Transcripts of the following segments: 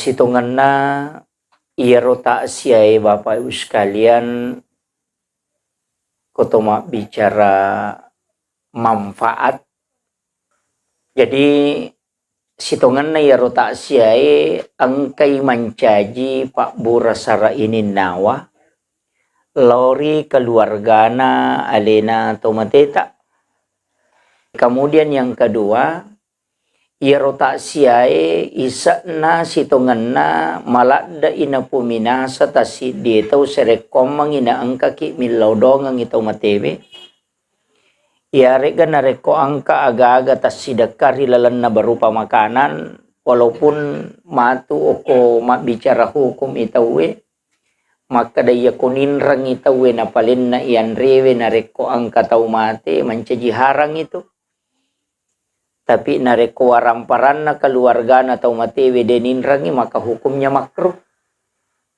Situnganna ierota siai Bapak Ibu sekalian kotoma bicara manfaat. Jadi situnganna ierota siai angkai mancaji Pak Burasara ini nawa lori keluargana alena tomateta. Kemudian yang kedua, ierota siae isakna sitonganna malada ina puminasa tasi ditau serekomang ina angka ki milodongang itau matebe. Iarega nareko angka aga-aga tas sidakari lalanna berupa makanan walaupun matu oko mak bicara hukum itawe maka daya kuninrang itawe na palin na ian rewe nareko angka tau mate mancaji harang itu. Tapi nareko waramparan na keluarga na tau matewe deninrangi maka hukumnya makruh.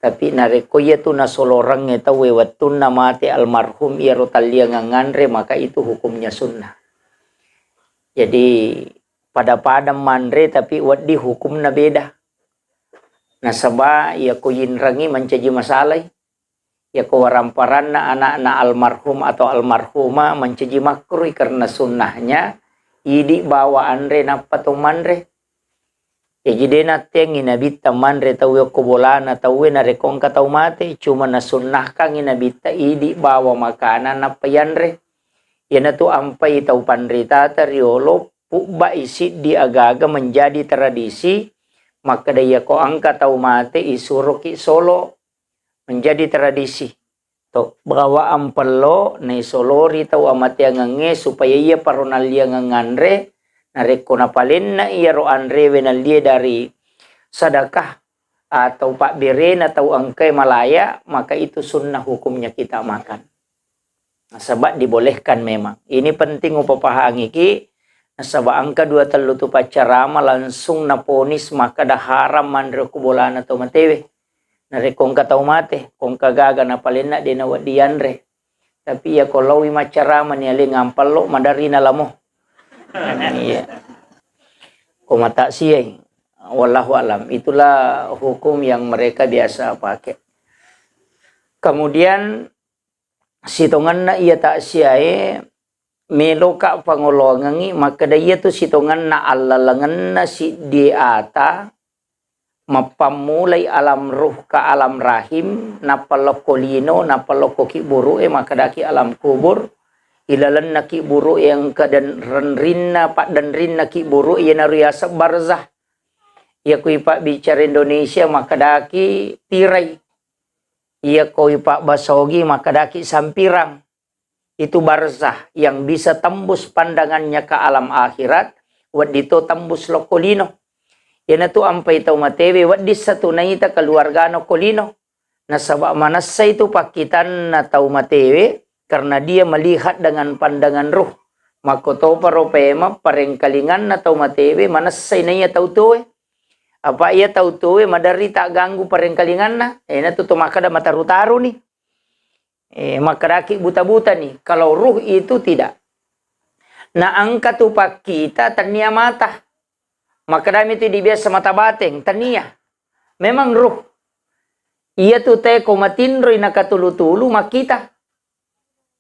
Tapi nareko ya tu na solorang ita wewatun na mate almarhum ia rotalia nganganre maka itu hukumnya sunnah. Jadi pada manre tapi wadi hukum na beda. Nasaba ya ko yinrangi mancaji masalay. Ya ko waramparan na anak na almarhum atau almarhuma mancaji makruh karena sunnahnya idi bawa andre napa to manre ya jide na teng inabita manre tawe ko bolana tawe na rekong katau mate cuma na sunnah kang inabita idi bawa makanan napa yanre ya na to ampai tau panrita teriolo pukba isi di agaga menjadi tradisi maka daya ko angka tau mate isuruki solo menjadi tradisi. To bawa ampelo na isolori tau amat yang nge supaya ia paronal yang ngandre nareko na palin na iya ro andre wenalie dari sedekah atau pak beren atau angkai malaya maka itu sunnah hukumnya kita makan. Nah, sebab dibolehkan memang. Ini penting upapahang iki. Nah, sebab angka 2 telu tu pacarama langsung naponis maka dah haram mandre kubolana atau matewe. Nare kong katau mate, kong kagaga na palina di na wadianre. Tapi ya kalau macarama ni ali ngampalo madari na lamo. Iya. Komata siyay. Wallahu alam. Itulah hukum yang mereka biasa pakai. Kemudian sitongan na iya tak siyay meloka pangolongangi maka daya tu sitongan na alalangan na si diata mapamulay alam ruh ka alam rahim napalokolino napalokoki buru maka daki alam kubur ilalan naki buru yang kadan renrinna pak dan rinna ki buru ia nariyasa barzah ia kui pak bicara Indonesia maka daki tirai ia kui pak basogi maka daki sampirang itu barzah yang bisa tembus pandangannya ke alam akhirat wadito tembus lokolino. Yana tu ampai tau matewe wadis satu naita keluarga no kolino. Nasabak manasa itu pakitan na tau matewe karena dia melihat dengan pandangan ruh. Makoto paropema parengkalingan na tau matewe manasa inaya tau tuwe. Apa ia tau tuwe madari tak ganggu parengkalingan na. Yana tu makada mataru-taru nih. Makaraki buta-buta nih. Kalau ruh itu tidak. Na angka tu pakita tania mata. Maka dami itu dibiasa mata bateng, tania. Memang ruh. Ia tu te komatinroy nakatulu-tulu makita.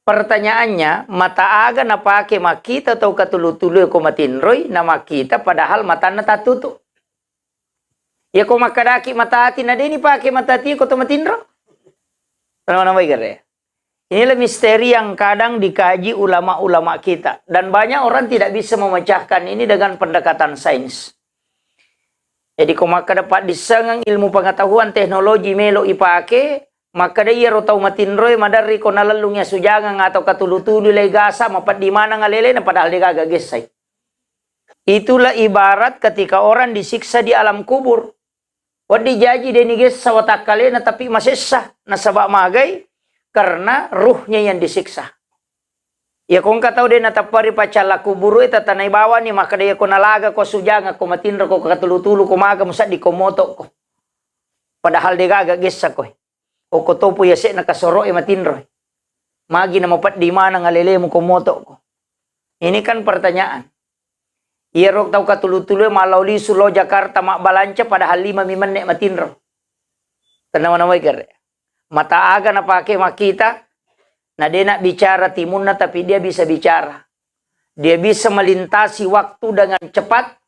Pertanyaannya, mata aga na pake makita atau katulu-tulu komatinroy na makita padahal mata na tatutu. Ya ko makadaki mata hati na dini pake mata hati ko tomatinro. Ano gare? Inilah misteri yang kadang dikaji ulama-ulama kita. Dan banyak orang tidak bisa memecahkan ini dengan pendekatan sains. Jadi kau maka dapat disengang ilmu pengetahuan teknologi melo ipake, maka dia rotau matinroy madari ko nalalungnya sujangan atau katulu-tulu legasa mapat di mana ngalele na padahal dia gagak gesay. Itulah ibarat ketika orang disiksa di alam kubur. Wadi jaji deni gesa watakale na tapi masih sah nasabak magay karena ruhnya yang disiksa. Ya kung katau dia natapari pacala kuburu ita tanay bawa ni maka dia ko nalaga ko sujanga ko matinro ko katulu-tulu ko maga musa di komoto ko. Padahal dia gaga gesa ko. O ko topo ya se nakasoro matinro. Magi na mapat di mana ngalele mo komoto ko. Ini kan pertanyaan. Iya rok tau katulu-tulu malau li sulo Jakarta mak balanca padahal 5 menit matinro. Tanaman wajar. Mata aga na pakai makita. Nah dia nak bicara timunna tapi dia bisa bicara. Dia bisa melintasi waktu dengan cepat.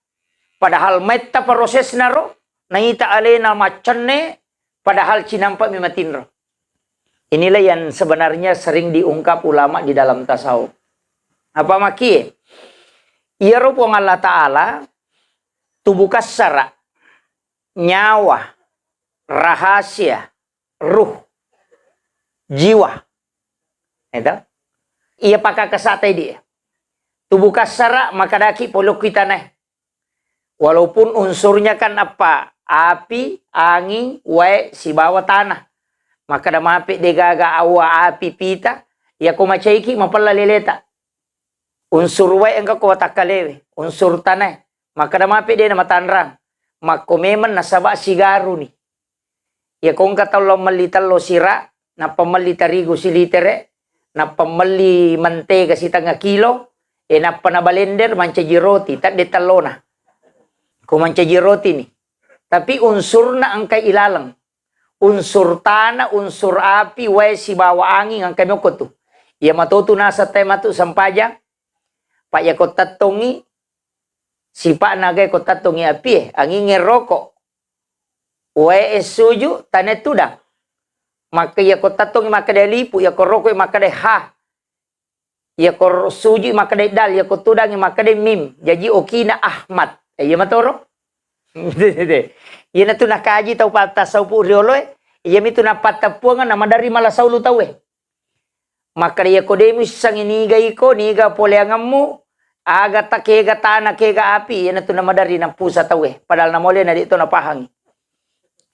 Padahal meta proses naro. Naita alena macane. Padahal cinampak mimatinro. Inilah yang sebenarnya sering diungkap ulama di dalam tasawuf. Apa maki? Ia rupong Allah Ta'ala. Tubuh kasara. Nyawa. Rahasia. Ruh. Jiwa. Itu. Ia pakai kesatai dia. Tubuh kasara maka daki polok kita nih. Walaupun unsurnya kan apa? Api, angin, wae, si bawah tanah. Maka dah mapik degaga awa api pita. Ya ko macaiki mapala leleta. Unsur wae engka ko watakalewe. Unsur tanah. Maka dah mapik dia nama tanrang. Maka memang nasaba sigaru ni. Ya ko engka talo malitalo sira. Na pamali tarigo si litere. Na pamali mantega si tanga kilo. Na panabalender mancaji roti. Tak detalona. Ko mancaji roti ni. Tapi unsur na angkay ilalang. Unsur tanah, unsur api, wae si bawa angin angkay mo ko tu. Ia matutu nasa tema tu sampaja. Pak ya ko tatongi. Si pak nagay ko tatongi api angin ngeroko. Wae suju tanah tudang. Maka ya ko tatongi maka dia lipu. Ya ko roko maka dia ha. Ya ko suju maka dia dal. Ya ko tudangi maka dia mim. Jadi okina Ahmad. Iya matoro. Iya na tu nakaji tau patasau pu riolo iya mi tu na patapuangan nama dari malasau lu tau maka dia kodemu sang iniga iko niga poleangamu aga takega tanah kega api iya na tu nama dari na pusa tau padahal na mole na dito na pahangi.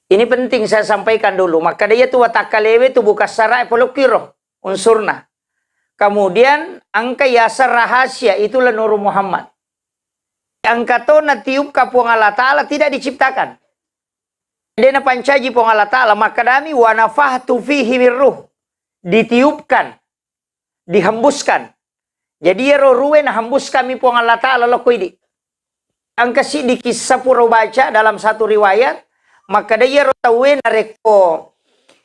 Ini penting saya sampaikan dulu. Maka dia tu watakalewe tu buka sarai polokiro unsurna. Kemudian angka yasar rahasia itulah Nur Muhammad. Angkato na tiup ka puang Allah Ta'ala tidak diciptakan. Dia na pancaji puang Allah Ta'ala. Maka dami wa nafahtu fihi mirruh. Ditiupkan. Dihembuskan. Jadi ya roruwe na hembus kami puang Allah Ta'ala loko ini. Angka si di kisah pura baca dalam satu riwayat. Maka dia rotawe na reko.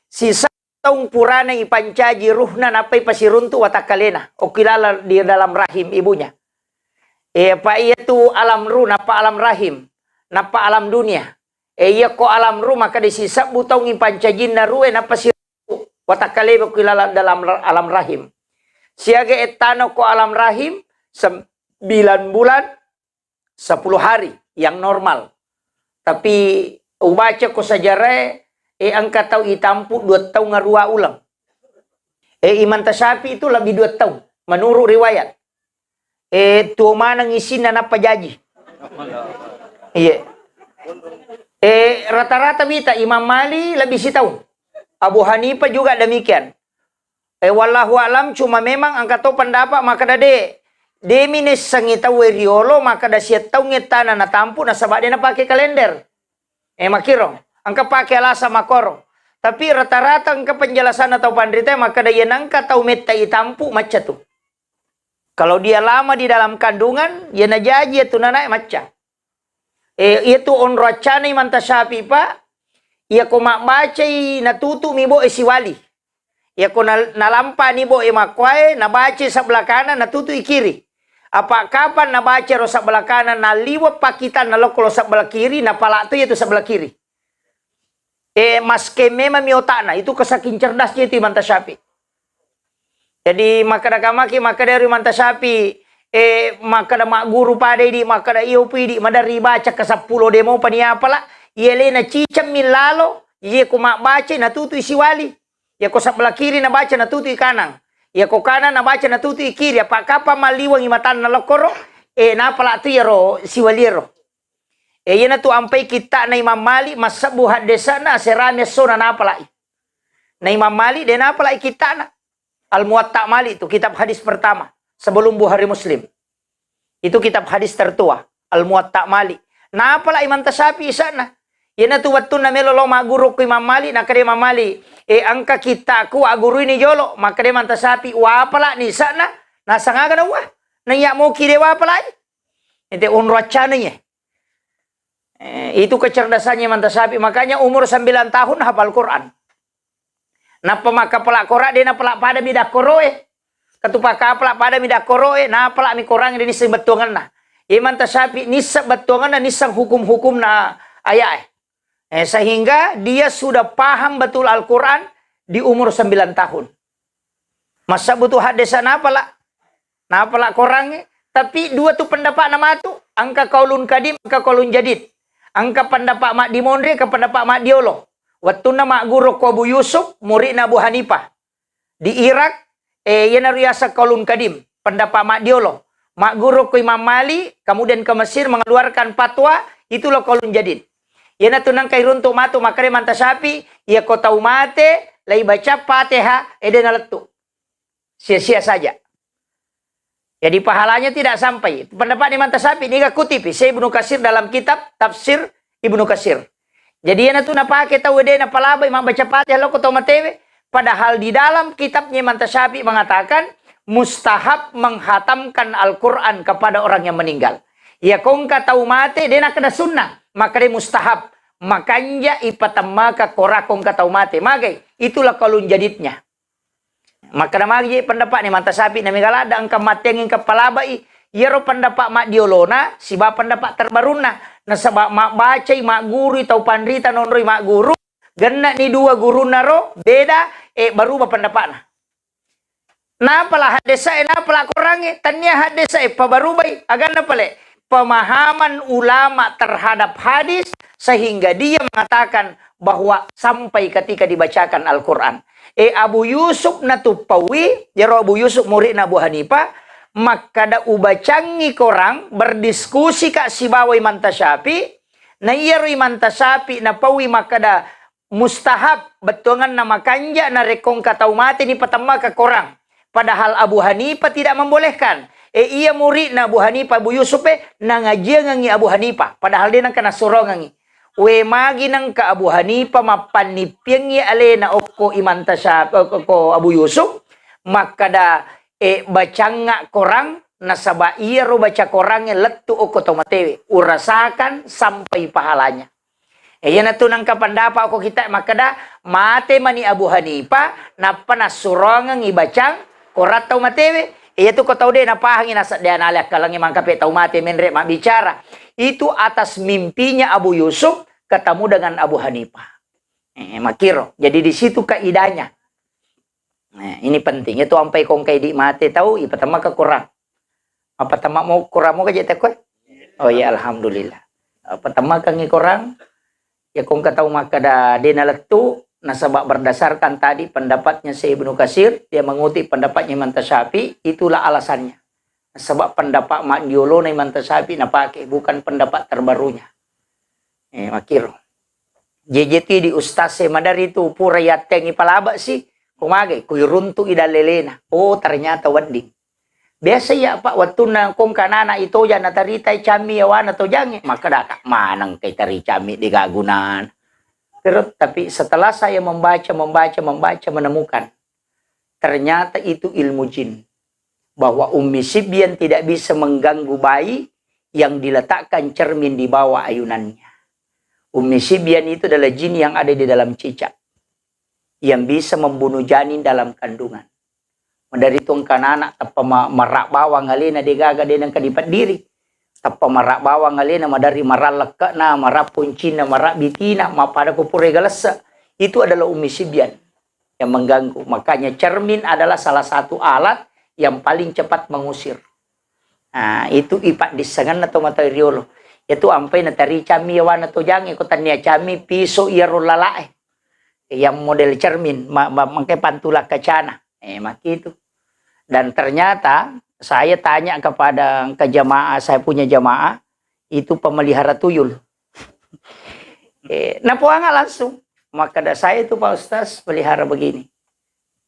Sisa taung purana ipancaji ruhna napai pasiruntu watakalena. O kilala dia dalam rahim ibunya. Pak iya tu alam ruh, napa alam rahim, napa alam dunia. Iya ko alam ruh, maka disisa butong ipancajin na ruh, napa si watakale kilala dalam alam rahim. Siaga etano ko alam rahim, 9 bulan, 10 hari, yang normal. Tapi, ubaca ko sejarah, angka tau itampu 2 tahun ngarua ulang. Iman Tasyafi itu lebih 2 tahun, menurut riwayat. Tuoma nang isin na napajaji. Iya. Rata-rata bita Imam Mali lebih setahun. Abu Hanifah juga demikian. Wallahu alam cuma memang angka to pendapat maka dade demines sangita weriolo maka da siya taung etana na tampu na sabade na pakai kalender. Makiro angka pakai alasa makoro. Tapi rata-rata angka penjelasan atau pandrita maka da yan angka tau meta itampu maca tu. Kalau dia lama di dalam kandungan, ya najaji itu nanak macam. Itu on racana Imam Tasyafi pak. Ia ko mak baca natutu mibo esiwali. Ia ko nalampa ni bo emakwai na baca sebelah kanan natutu kiri. Apa kapan na baca ro sebelah kanan na liwa pakitan na lokolo sebelah kiri na pala tu itu sebelah kiri. Maske memang miotana itu kesaking cerdasnya itu Imam Tasyafi. Jadi maka dari Imam Tasyafi maka da mak guru pada di maka da iyo pidi madari baca ke 10 demo pani apala iele na cicam milalo ye ko mak baca na tutu isi wali ya ko sebelah kiri na baca na tutu kanan ya ko kanan na baca na tutu kiri apa kapa maliwang imatan na lokoro na pala tu yero si waliro na tu ampai kita na Imam Mali masabu hadesa na serame sona na pala na Imam Mali de na pala kita na Al-Muwatta Mali itu kitab hadis pertama sebelum Bukhari Muslim. Itu kitab hadis tertua Al-Muwatta Mali. Nah apalah Imam Tasyafi sana. Ya na tu watun na melolo maguru ko Imam Mali na kade Imam Mali. Angka kita ku aguru ini jolo maka de Imam Tasyafi wa apalah ni sana na sangaga na wa. Na iya mo kire wa apalah. Itu unracananya. Itu kecerdasannya Mantasapi. Makanya umur 9 tahun hafal Quran. Napa maka pelak korak dia na pelak pada midak koroe. Katupaka pelak pada midak koroe. Na pelak mi korang dia nisang betuangan na. Mantasapi nisang betuangan na nisang hukum-hukum na ayat. Sehingga dia sudah paham betul Al-Quran di umur 9 tahun. Masa butuh hadis na pelak korangnya. Tapi dua tu pendapat nama tu. Angka kaulun kadim, angka kaulun jadid. Angka pendapat mak di Mondre, ke pendapat mak diolo. Waktu nama guru ko Abu Yusuf, murid Abu Hanifah. Di Irak, yana riasa kaulun kadim. Pendapat mak diolo. Mak guru ko Imam Mali, kemudian ke Mesir mengeluarkan fatwa. Itulah kaulun jadid. Yana tunang kay runtuk matu makare Mantasapi, ia ko tahu mate, lai baca Fatihah, edena letu. Sia-sia saja. Jadi pahalanya tidak sampai. Pendapat Imam Mantasapi ini kutip saya Ibnu Katsir dalam kitab tafsir Ibnu Katsir. Jadi yana tu napa kita wede na palaba Imam baca Fatihah lo ko tahu matewe, padahal di dalam kitabnya Imam Mantasapi mengatakan mustahab menghatamkan Al-Qur'an kepada orang yang meninggal. Ya kong tahu mate dia nak kena sunnah. Maka dia mustahab. Makanya ipatamaka korakong katau mate. Magai. Itulah kalun jadidnya. Maka namanya pendapat ni Mantasapi na migala ada angka mateng ka palabai. Yero pendapat mak diolona. Siba pendapat terbaruna. Na sabab mak bacay mak guru tau pandrita nonroy mak guru. Gana ni dua guru naro. Beda. Baru ba pendapat na. Napalah hadesa napalah korangnya. Tanya hadesa pabarubay. Agan na pala. Pemahaman ulama terhadap hadis sehingga dia mengatakan bahwa sampai ketika dibacakan Al-Quran. Abu Yusuf natupawi, jero Abu Yusuf murid Abu Hanifah, maka da ubacangi korang berdiskusi kak si bawai Mantasapi, na iyaro Mantasapi na pawi maka da mustahab betungan nama kanja na rekong katau mati ni pertama ke korang. Padahal Abu Hanifah tidak membolehkan. Iya murid na Abu Hanifah, Abu Yusuf na ngaji ngangi Abu Hanifah. Padahal dia nang kena suruh ngangi. We magi nang ka Abu Hanifah mapanipyang ya ale na oko Mantasapi ko Abu Yusuf. Maka da bacanga korang nasaba iya ro baca korangnya letu oko tomatewe. Urasakan sampai pahalanya. Yan na to nang kapandapa ako kita maka da mate mani Abu Hanifah na panasuruh ngangi bacang korat tau matewe. Itu kau tahu deh napa hangin asal dia nalak kalangi mangkape tahu mati menrek mak bicara. Itu atas mimpinya Abu Yusuf ketemu dengan Abu Hanifah. Makiro. Jadi di situ kaidahnya. Ini penting. Itu sampai kongkai di mati tahu. Pertama ke Quran. Pertama mau Quran mau kerja tekoi. Oh ya alhamdulillah. Pertama kangi Quran. Ya kongka tahu maka dah dia naletu. Nasabak berdasarkan tadi pendapatnya Syekh Ibnu Katsir, dia mengutip pendapatnya Mantasapi, itulah alasannya. Sebab pendapat mak diolo na Mantasapi na pakai, bukan pendapat terbarunya. Makiro. JJT di Ustaz Madari itu pura yateng ipalaba sih, kumagay, kuyuruntu idalelena. Oh ternyata wading. Biasa ya Pak, waktu na kong kanana ito yan nataritay chami yawan atau jange, maka daka manang kay tari chami di gagunan. Tapi setelah saya membaca, menemukan. Ternyata itu ilmu jin. Bahwa Ummi Sibyan tidak bisa mengganggu bayi yang diletakkan cermin di bawah ayunannya. Ummi Sibyan itu adalah jin yang ada di dalam cicak. Yang bisa membunuh janin dalam kandungan. Dari tungkan anak, tapa merak bawang alina digaga dengan kadipat diri. Tapa marak bawang alena madari marak lekak na marak puncina marak bitina mapada kupure galasa. Itu adalah Ummi Sibyan yang mengganggu. Makanya cermin adalah salah satu alat yang paling cepat mengusir. Nah, itu ipak disengan atau materiolo. Itu ampai natari cami yawan atau jangan ikutan nia cami piso iaro lalae. Yang model cermin mangke pantulak kacana. Maki itu. Dan ternyata saya tanya kepada jamaah, saya punya jamaah, itu pemelihara tuyul. Napuanga langsung. Maka saya itu Pak Ustaz pelihara begini.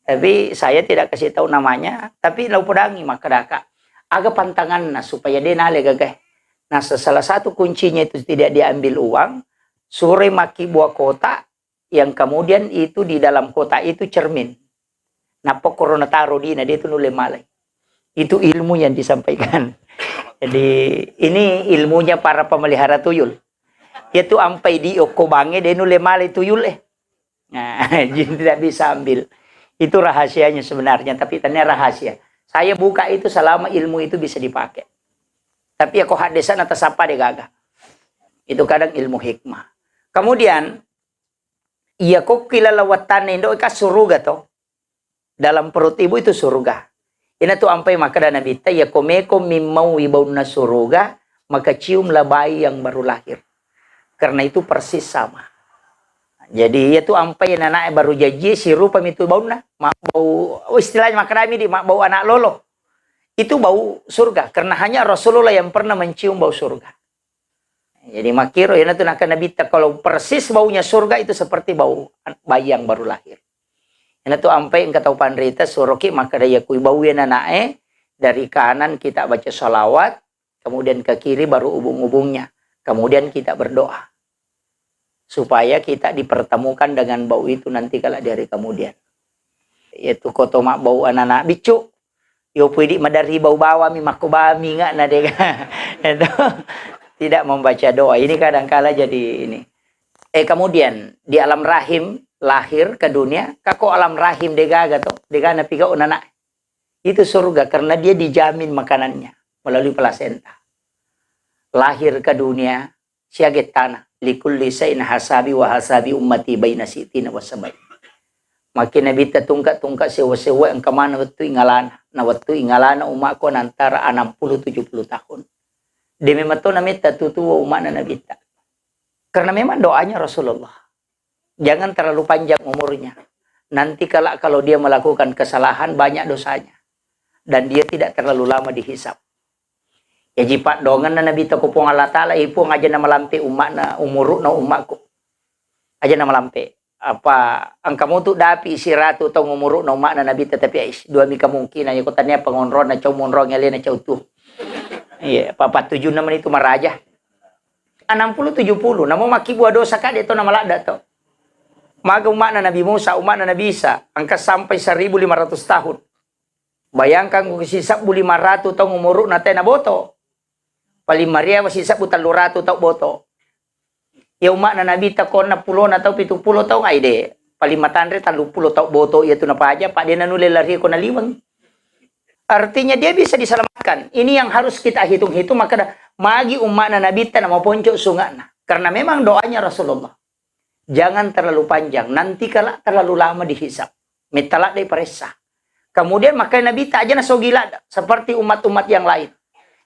Tapi saya tidak kasih tahu namanya, tapi lau pedangi maka daka. Agak pantangan supaya dia nale gagah. Nah, salah satu kuncinya itu tidak diambil uang, sore maki buah kotak, yang kemudian itu di dalam kotak itu cermin. Nah, pokoknya taruh di dia itu nule malai. Itu ilmu yang disampaikan. Jadi ini ilmunya para pemelihara tuyul. Yaitu ampai di okobange dia nule mali tuyul Nah, jin tidak bisa ambil. Itu rahasianya sebenarnya, tapi ternyata rahasia. Saya buka itu selama ilmu itu bisa dipakai. Tapi aku hadisan atas apa dia gagah. Itu kadang ilmu hikmah. Kemudian iya kok kilalawatan indo ka surga to. Dalam perut ibu itu surga. Ini tuh ampai maka dan Nabi ta ya komeko mimau wibauna surga, maka ciumlah bayi yang baru lahir. Karena itu persis sama. Jadi itu ampai anak baru jadi si rupa itu bauna, bau istilahnya makrami di bau anak lolo. Itu bau surga karena hanya Rasulullah yang pernah mencium bau surga. Jadi makiro ya itu nak Nabi ta kalau persis baunya surga itu seperti bau bayi yang baru lahir. Ini tuh ampai engkau tahu pandrita suroki maka daya kui bauin anak dari kanan kita baca sholawat, kemudian ke kiri baru ubung-ubungnya, kemudian kita berdoa supaya kita dipertemukan dengan bau itu nanti kala di hari kemudian. Yaitu koto mak bau anak-anak bicu, yo pudi madari bau bawa mi makubami nggak nadega. Itu tidak membaca doa ini kadang-kala jadi ini. Kemudian di alam rahim lahir ke dunia, kako alam rahim degaga to, degana piga unana. Itu surga karena dia dijamin makanannya melalui plasenta. Lahir ke dunia siaget tanah, likulli sayin hasabi wa hasabi ummati baina sitina wa sabai. Makin nabi tungka-tungka sewa-sewa yang kemana waktu ingalana. Na waktu ingalana umat ko antara 60-70 tahun. Demi mato namita tutuwa umat na nabita. Karena memang doanya Rasulullah. Jangan terlalu panjang umurnya. Nanti kalau dia melakukan kesalahan banyak dosanya. Dan dia tidak terlalu lama dihisap. Ya jipat dongan na Nabi takupong Allah Ta'ala ipong aja na malampe umat na umuruk na umatku. Aja na malampe. Apa ang kamu tu dapi isiratu tong umuruk na umat na Nabi tetapi ais dua mi kemungkinan ya kotanya pengonron na caw monrong yali na caw tu. Iya, papa 7 naman itu maraja. 60-70 namo makibuah dosa ka dito na malada to. Maga umat na Nabi Musa, umat na Nabi Isa, angka sampai 1.500 tahun. Bayangkan kung sisap 500 tong umuruk na na boto. Paling Maria sisap 300 tau boto. Ya umat na Nabi takon na 10 na tau 70 tau nga ide. Paling matandre 30 tau boto itu na pa aja, pak dia nanule lari ko na liwang. Artinya dia bisa diselamatkan. Ini yang harus kita hitung-hitung maka magi umat na Nabi ta na maponco sungana. Karena memang doanya Rasulullah. Jangan terlalu panjang. Nanti kalau terlalu lama dihisap. Metalak dari peresa. Kemudian maka Nabi tak aja na sogila. Seperti umat-umat yang lain.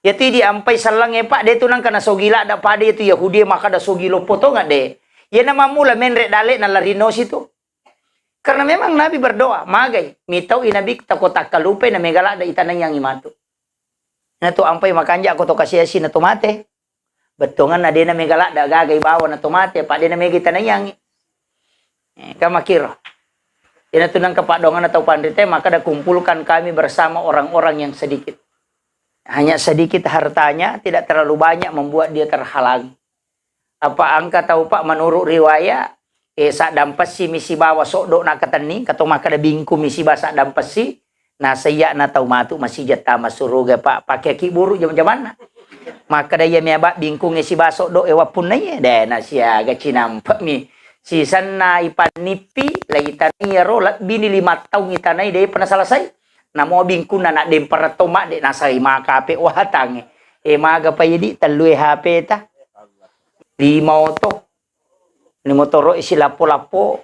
Yaitu diampai salang pak. Dia tu nang kana sogila. Da pada itu Yahudi maka da sogilo poto nggak deh. Ya nama mula menrek dalik na larinos itu. Karena memang Nabi berdoa. Magai. Mitau inabi takotak kalupe na megala da itanang yang imatu. Na tu ampai makanja ako to kasiyasi na tumate. Betongan na din na megala da gagay bawa na tumate. Pa din na megita na yang. Kamakiro. Yan ito ng kapadongan atau pandite. Maka da kumpulkan kami bersama orang-orang yang sedikit. Hanya sedikit hartanya. Tidak terlalu banyak membuat dia terhalang. Apa angka tahu pak menurut riwayat. Saat dampasi misi bawa sokdo na katani. Kato maka da bingku misi bawa saat dampasi. Nasaya na tau matu masih jatah masuruga pak. Pakai kiburu jam-jaman na. Maka daya miaba bingkung si basok do ewapun na ye deh nasya gacinampak mi si sana ipanipi lagi tani rolat bini 5 tahun itanai deh pernah selesai namo bingkung na dem paratoma de nasai makape wahatang maga payedi talui HP ta 5 motoro isi lapo-lapo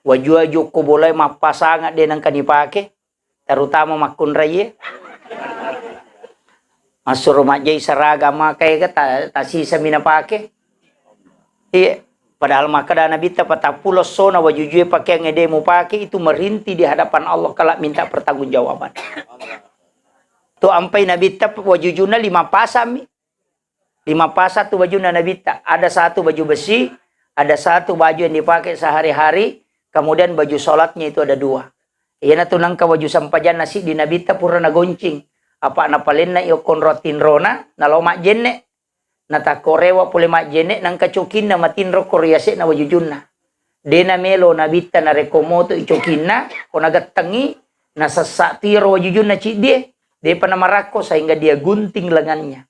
waju-waju ko boleh mapasangat de nang kanipake terutama makun raya masuk rumah jay seragam makai kata tasisa minapake. Iya, padahal maka dana bita patapulos sona wajujue pakai ngede mu pakai itu merintih di hadapan Allah kalau minta pertanggungjawaban. Tu ampai nabita wajujuna 5 pasami. 5 pasa tu wajuna nabita. Ada 1 baju besi, ada 1 baju yang dipakai sehari-hari, kemudian baju sholatnya itu ada 2. Iya na tunang ka waju sampajan nasi di nabita pura nagoncing. Apa na palin na iokon rotin rona na lo mak jenne na ta korewa pule mak jenne nang kacukin na matinro korease na wajujun na de na melo na bita na rekomoto icokin na o nagatangi na sasatiro wajujun na cidie de pa na marako sehingga dia gunting lengannya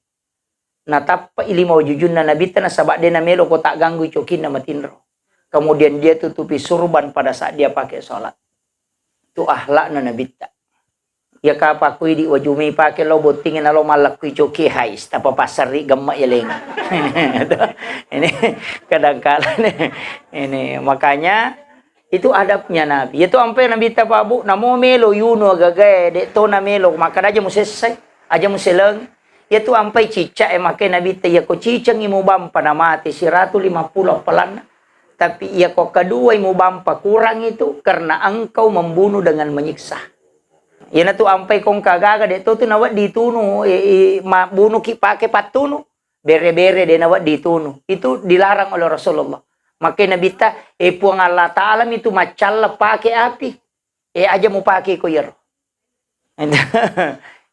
na tappa ilimo jujun na nabita na sabak dia na melo ko tak ganggu cokin na matinro. Kemudian dia tutupi surban pada saat dia pakai sholat. Itu ahlak na nabita. Ya kapa kui di wajumi pakai lo botingin na lo malak kui coki hais tapa pasari gemak ya leng. Ini kadang-kadang ini makanya itu adabnya Nabi. Itu sampai Nabi tababu namo melo yuno gagae de to na melo maka aja mu selesai aja mu seleng. Itu sampai cicak makai Nabi ya ko cicang imu bampa na mati 150 pelan. Tapi ia kok kedua imu bampa kurang itu karena engkau membunuh dengan menyiksa. Ya na tu ampai kong kagaga de to nawat ditunu bunuh ki pakai patunu bere-bere de nawat ditunu itu dilarang oleh Rasulullah. Maka Nabi ta puang Allah Ta'ala itu macalla pakai api aja mau pakai ko yer.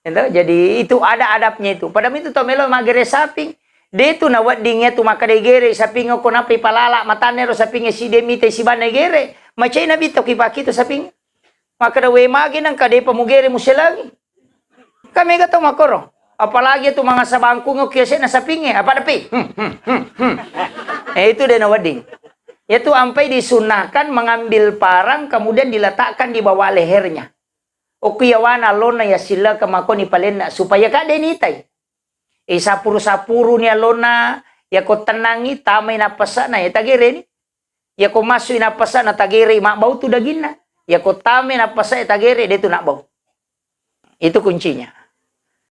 Jadi itu ada adabnya itu. Padahal itu tomelo magere saping de tu nawat dingnya tu maka de gere saping ko napi palala matane ro saping si demite si banegere macai Nabi to ki pakai to saping. Maka dawe magi nang kade pamugere mo siya lagi. Kami gato makoro. Apalagi itu mga sabangko ng kiyase na sapingi. Apa dapi? Itu din nawading. Itu ampai disunahkan mengambil parang kemudian diletakkan di bawah lehernya. O kuyawana lona ya sila kamakoni palena supaya kade nitay. Sapuru-sapuru niya lona ya ko tenangi tamay na pasa na ya tagire ni. Ya ko masu na pasa na tagire makbau tu dagina. Ya kotame na pasay tagere dito na bau. Itu kuncinya.